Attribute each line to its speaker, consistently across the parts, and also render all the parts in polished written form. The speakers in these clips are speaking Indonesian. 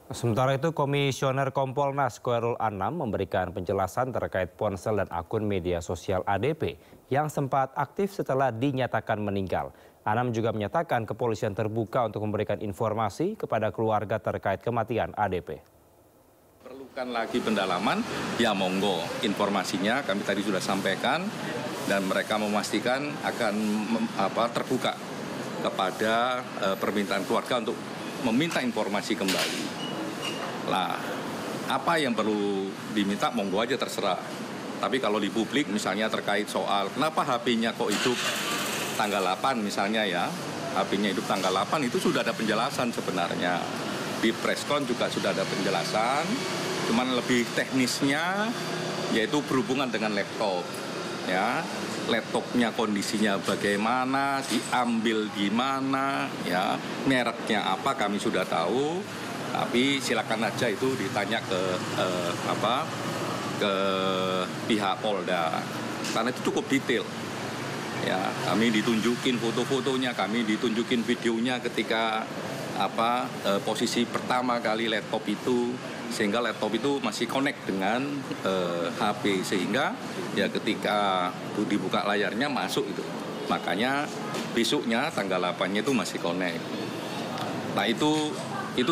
Speaker 1: Sementara itu, Komisioner Kompolnas Khoerul Anam memberikan penjelasan terkait ponsel dan akun media sosial ADP yang sempat aktif setelah dinyatakan meninggal. Anam juga menyatakan kepolisian terbuka untuk memberikan informasi kepada keluarga terkait kematian ADP.
Speaker 2: Perlukan lagi pendalaman, ya monggo. Informasinya kami tadi sudah sampaikan dan mereka memastikan akan terbuka kepada permintaan keluarga untuk meminta informasi kembali. Nah, apa yang perlu diminta monggo aja terserah. Tapi kalau di publik misalnya terkait soal kenapa HP-nya kok hidup tanggal 8 misalnya ya, HP-nya hidup tanggal 8 itu sudah ada penjelasan sebenarnya. Di preskon juga sudah ada penjelasan, cuman lebih teknisnya yaitu berhubungan dengan laptop. Ya, laptopnya kondisinya bagaimana, diambil di mana, ya, mereknya apa kami sudah tahu. Tapi silakan aja itu ditanya ke pihak Polda karena itu cukup detail. Ya, kami ditunjukin foto-fotonya, kami ditunjukin videonya ketika posisi pertama kali laptop itu, sehingga laptop itu masih connect dengan HP, sehingga ya ketika dibuka layarnya masuk itu. Makanya besoknya tanggal 8-nya itu masih connect. Nah, itu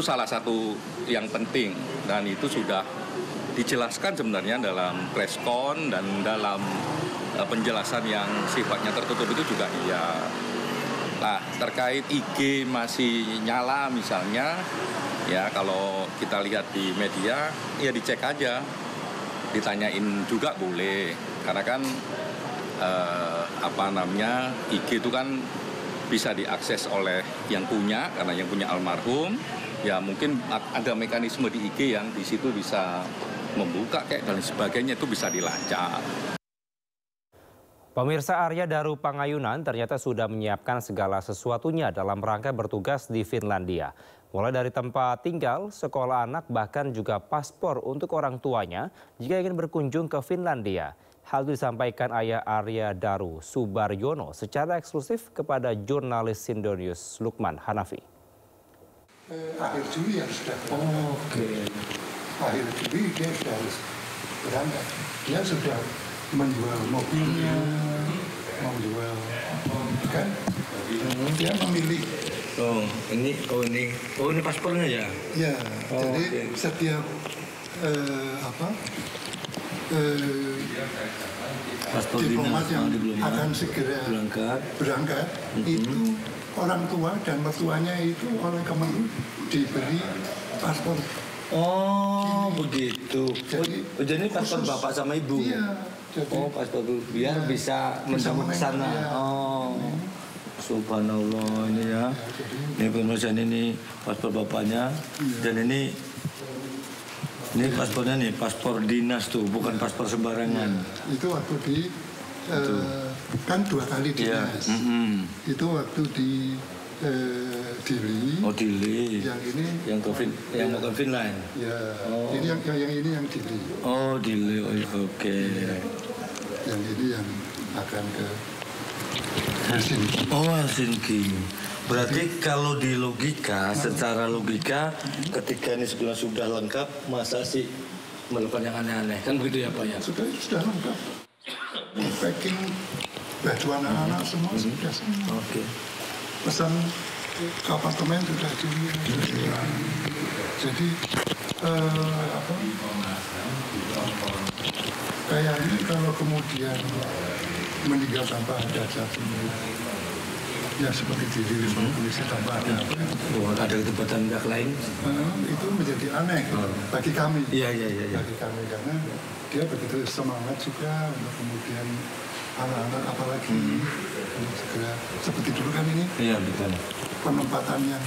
Speaker 2: salah satu yang penting dan itu sudah dijelaskan sebenarnya dalam preskon dan dalam penjelasan yang sifatnya tertutup itu juga iya. Nah, terkait IG masih nyala misalnya, ya kalau kita lihat di media ya dicek aja, ditanyain juga boleh karena kan IG itu kan bisa diakses oleh yang punya karena yang punya almarhum. Ya mungkin ada mekanisme di IG yang di situ bisa membuka kayak dan sebagainya, itu bisa dilacak.
Speaker 1: Pemirsa, Arya Daru Pangayunan ternyata sudah menyiapkan segala sesuatunya dalam rangka bertugas di Finlandia. Mulai dari tempat tinggal, sekolah anak, bahkan juga paspor untuk orang tuanya jika ingin berkunjung ke Finlandia. Hal itu disampaikan ayah Arya Daru, Subaryono, secara eksklusif kepada jurnalis Sindonius Lukman Hanafi.
Speaker 3: Akhir Juli yang sudah akhir Juli dia sudah harus berangkat. Dia sudah menjual mobilnya, menjual kan? Dia memilih.
Speaker 4: Ini paspornya ya?
Speaker 3: Ya, jadi setiap diplomat yang akan segera berangkat itu orang tua dan mertuanya itu oleh Kemenlu diberi paspor.
Speaker 4: Oh, begitu. Jadi paspor bapak sama ibu.
Speaker 3: Iya. Jadi,
Speaker 4: paspor biar bisa mendapat ke sana. Subhanallah ini ya. Ini pemirsa ini paspor bapaknya dan ini paspornya nih, paspor dinas tuh, bukan paspor sembarangan.
Speaker 3: Itu waktu di kan 2 kali dinas. Itu waktu di Dili.
Speaker 4: Oh, Dili.
Speaker 3: Yang ini
Speaker 4: yang mau ke Finland.
Speaker 3: Ya. Ini yang Dili.
Speaker 4: Oh, Dili. Oke.
Speaker 3: Yang ini yang akan ke Helsinki.
Speaker 4: Oh, Helsinki. Berarti kalau di logika, secara logika, ketika ini sudah lengkap, masa sih melakukan yang aneh-aneh? Kan begitu ya Pak ya?
Speaker 3: Sudah lengkap. Packing baju anak-anak semua sudah semua.
Speaker 4: Oke.
Speaker 3: Pesan ke apartemen sudah jadi kayaknya kalau kemudian meninggal tanpa ada jasanya, ya seperti diri polisi tanpa ada
Speaker 4: ada ketepatan pihak lain,
Speaker 3: itu menjadi aneh bagi kami.
Speaker 4: Iya.
Speaker 3: Bagi kami karena dia begitu semangat juga untuk kemudian anak-anak apalagi untuk segera seperti dulu kan ini.
Speaker 4: Iya betul.
Speaker 3: Penempatan yang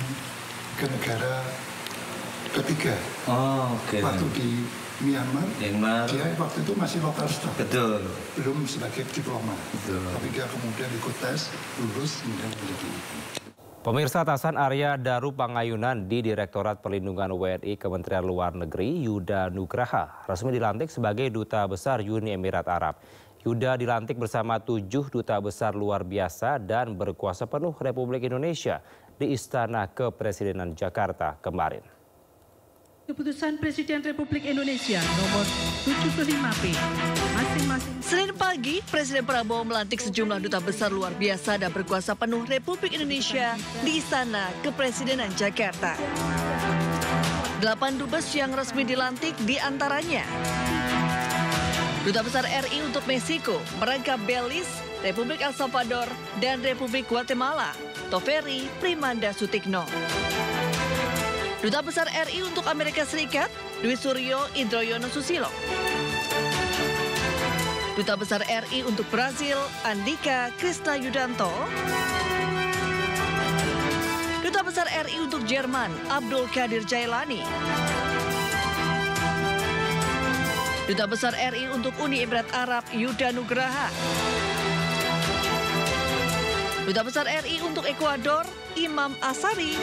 Speaker 3: ke negara ketiga.
Speaker 4: Oh, oke.
Speaker 3: Waktu di Myanmar, dia waktu itu masih lokal staff.
Speaker 4: Betul.
Speaker 3: Belum sebagai diplomat.
Speaker 4: Betul.
Speaker 3: Tapi dia kemudian ikut tes, lulus, kemudian menjadi.
Speaker 1: Pemirsa, atasan Arya Daru Pangayunan di Direktorat Perlindungan WNI Kementerian Luar Negeri, Yuda Nugraha, resmi dilantik sebagai Duta Besar Uni Emirat Arab. Yuda dilantik bersama 7 duta besar luar biasa dan berkuasa penuh Republik Indonesia di Istana Kepresidenan Jakarta kemarin.
Speaker 5: Keputusan Presiden Republik Indonesia nomor 75P masing-masing.
Speaker 6: Senin pagi, Presiden Prabowo melantik sejumlah duta besar luar biasa dan berkuasa penuh Republik Indonesia di Istana Kepresidenan Jakarta. 8 dubes yang resmi dilantik diantaranya Duta Besar RI untuk Meksiko, merangkap Belize, Republik El Salvador, dan Republik Guatemala, Toveri Primanda Sutikno. Duta Besar RI untuk Amerika Serikat, Dwi Suryo Indroyono Susilo. Duta Besar RI untuk Brasil, Andika Krishna Yudanto. Duta Besar RI untuk Jerman, Abdul Qadir Jailani. Duta Besar RI untuk Uni Emirat Arab, Yuda Nugraha. Duta Besar RI untuk Ekuador, Imam Asari.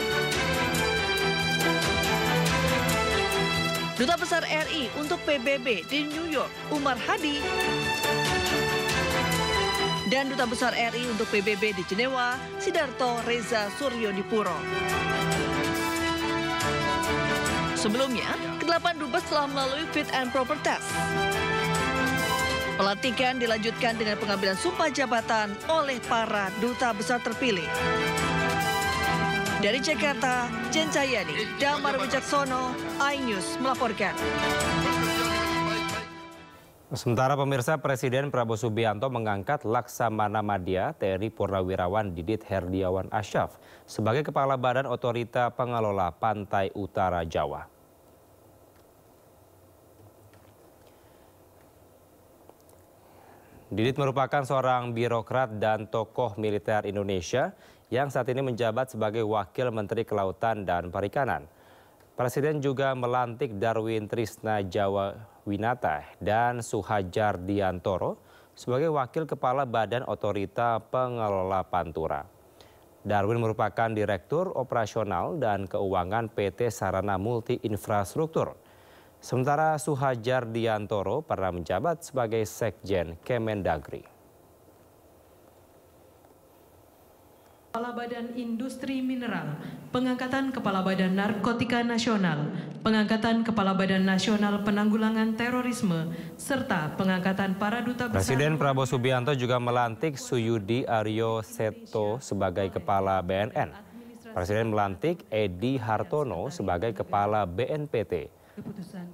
Speaker 6: Duta Besar RI untuk PBB di New York, Umar Hadi. Dan Duta Besar RI untuk PBB di Jenewa, Sidarto Reza Suryodipuro. Sebelumnya, ke-8 dubes telah melalui fit and proper test. Pelantikan dilanjutkan dengan pengambilan sumpah jabatan oleh para duta besar terpilih. Dari Jakarta, Jen Cahyani, Damar Wicaksono, iNews melaporkan.
Speaker 1: Sementara pemirsa, Presiden Prabowo Subianto mengangkat Laksamana Madya TNI Purnawirawan Didit Herdiawan Asyaf sebagai Kepala Badan Otorita Pengelola Pantai Utara Jawa. Didit merupakan seorang birokrat dan tokoh militer Indonesia yang saat ini menjabat sebagai Wakil Menteri Kelautan dan Perikanan. Presiden juga melantik Darwin Trisna Jawa Winata dan Suhajar Diantoro sebagai Wakil Kepala Badan Otorita Pengelola Pantura. Darwin merupakan Direktur Operasional dan Keuangan PT Sarana Multi Infrastruktur. Sementara Suhajar Diantoro pernah menjabat sebagai Sekjen Kemendagri.
Speaker 5: Kepala Badan Industri Mineral, pengangkatan Kepala Badan Narkotika Nasional, pengangkatan Kepala Badan Nasional Penanggulangan Terorisme, serta pengangkatan para duta besar.
Speaker 1: Presiden Prabowo Subianto juga melantik Suyudi Aryo Seto sebagai Kepala BNN. Presiden melantik Edi Hartono sebagai Kepala BNPT.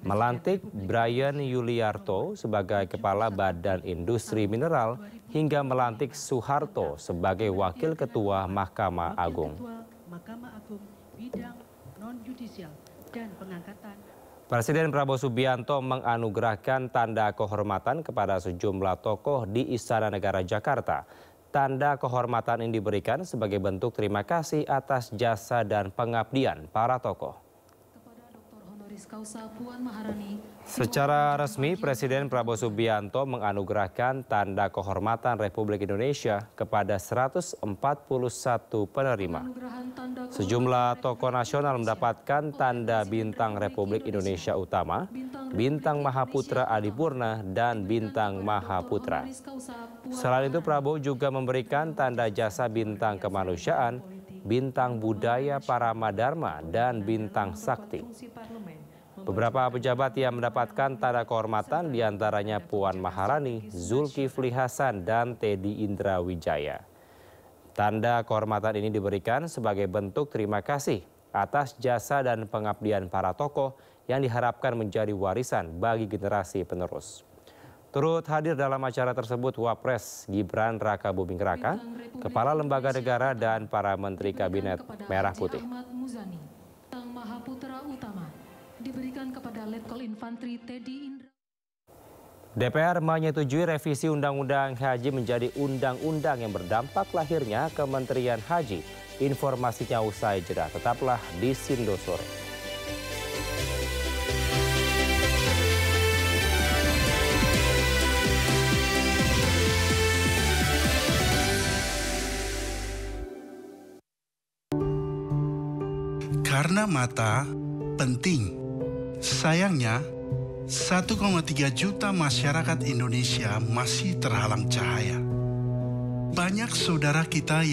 Speaker 1: Melantik Brian Yuliarto sebagai Kepala Badan Industri Mineral hingga melantik Soeharto sebagai Wakil Ketua Mahkamah Agung. Presiden Prabowo Subianto menganugerahkan tanda kehormatan kepada sejumlah tokoh di Istana Negara Jakarta. Tanda kehormatan ini diberikan sebagai bentuk terima kasih atas jasa dan pengabdian para tokoh. Secara resmi, Presiden Prabowo Subianto menganugerahkan tanda kehormatan Republik Indonesia kepada 141 penerima. Sejumlah tokoh nasional mendapatkan tanda Bintang Republik Indonesia Utama, Bintang Mahaputra Adipurna, dan Bintang Mahaputra. Selain itu, Prabowo juga memberikan tanda jasa Bintang Kemanusiaan, Bintang Budaya Paramadharma, dan Bintang Sakti. Beberapa pejabat yang mendapatkan tanda kehormatan diantaranya Puan Maharani, Zulkifli Hasan, dan Teddy Indra Wijaya. Tanda kehormatan ini diberikan sebagai bentuk terima kasih atas jasa dan pengabdian para tokoh yang diharapkan menjadi warisan bagi generasi penerus. Turut hadir dalam acara tersebut Wapres Gibran Rakabuming Raka, Kepala Lembaga Negara, dan para Menteri Kabinet Merah Putih.
Speaker 5: Diberikan kepada Letkol Infantri Teddy Indra.
Speaker 1: DPR menyetujui revisi Undang-Undang Haji menjadi undang-undang yang berdampak lahirnya Kementerian Haji. Informasinya usai jeda. Tetaplah di Sindo Sore.
Speaker 7: Karena mata penting. Sayangnya, 1,3 juta masyarakat Indonesia masih terhalang cahaya. Banyak saudara kita